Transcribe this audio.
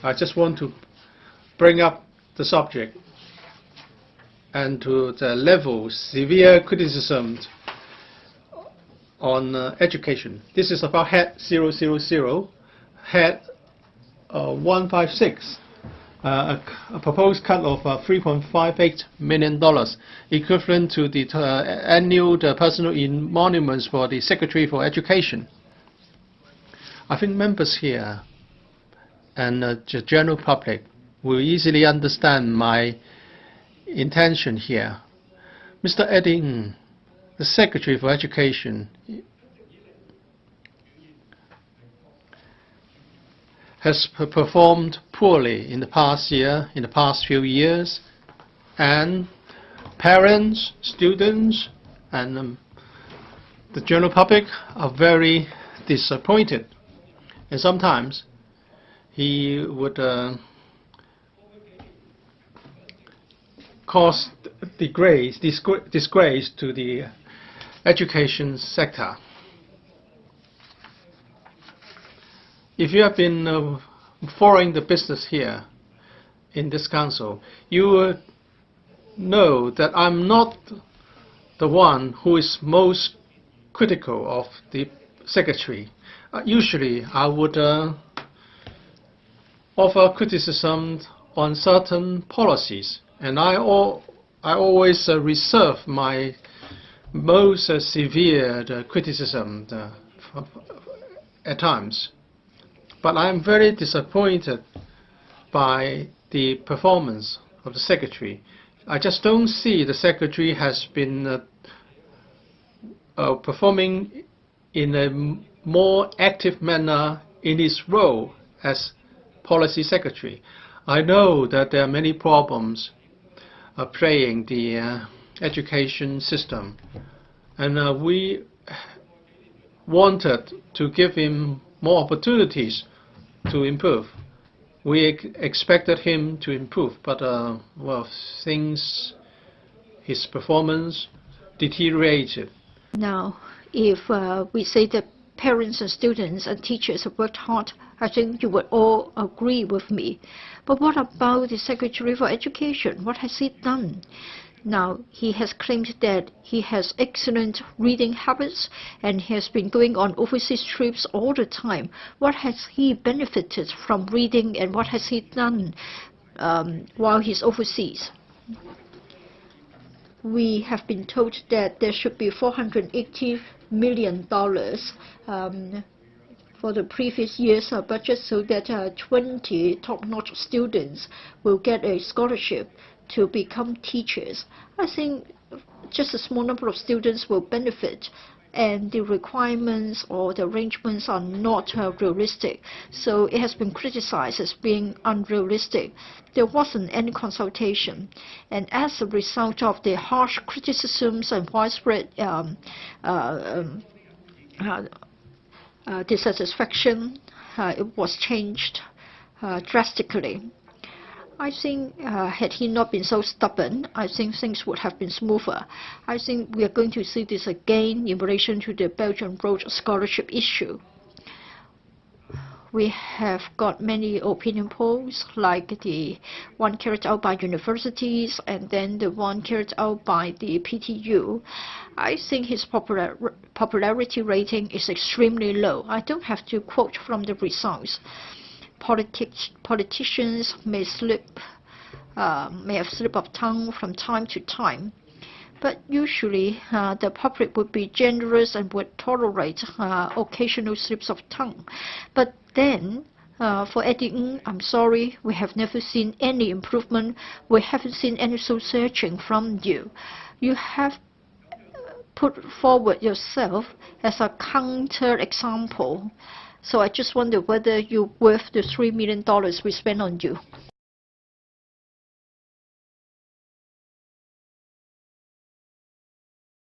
I just want to bring up the subject and to the level severe criticism on education. This is about head 000, head 156, a proposed cut of $3.58 million, equivalent to the annual personal emoluments for the Secretary for Education. I think members here and the general public will easily understand my intention here. Mr. Eddie Ng, the Secretary for Education, has performed poorly in the past year, in the past few years, and parents, students, and the general public are very disappointed. And sometimes he would cause disgrace to the education sector. If you have been following the business here in this council, you will know that I'm not the one who is most critical of the secretary. Usually, I would offer criticism on certain policies, and I always reserve my most severe criticism at times. But I am very disappointed by the performance of the secretary. I just don't see the secretary has been performing in a more active manner in his role as policy secretary. I know that there are many problems plaguing the education system, and we wanted to give him more opportunities to improve. We expected him to improve, but well, his performance deteriorated. Now, if we say that parents and students and teachers have worked hard, I think you would all agree with me. But what about the Secretary for Education? What has he done? Now, he has claimed that he has excellent reading habits and he has been going on overseas trips all the time. What has he benefited from reading, and what has he done while he's overseas? We have been told that there should be $480 million for the previous year's budget, so that 20 top-notch students will get a scholarship to become teachers. I think just a small number of students will benefit, and the requirements or the arrangements are not realistic. So it has been criticized as being unrealistic. There wasn't any consultation, and as a result of the harsh criticisms and widespread dissatisfaction, it was changed drastically. I think had he not been so stubborn, I think things would have been smoother. I think we are going to see this again in relation to the Belgian Road Scholarship issue. We have got many opinion polls, like the one carried out by universities and then the one carried out by the PTU. I think his popularity rating is extremely low. I don't have to quote from the results. Politicians may have slip of tongue from time to time, but usually the public would be generous and would tolerate occasional slips of tongue. But then, for Eddie Ng, I'm sorry, we have never seen any improvement. We haven't seen any soul searching from you. You have put forward yourself as a counter example. So I just wonder whether you're worth the $3 million we spent on you.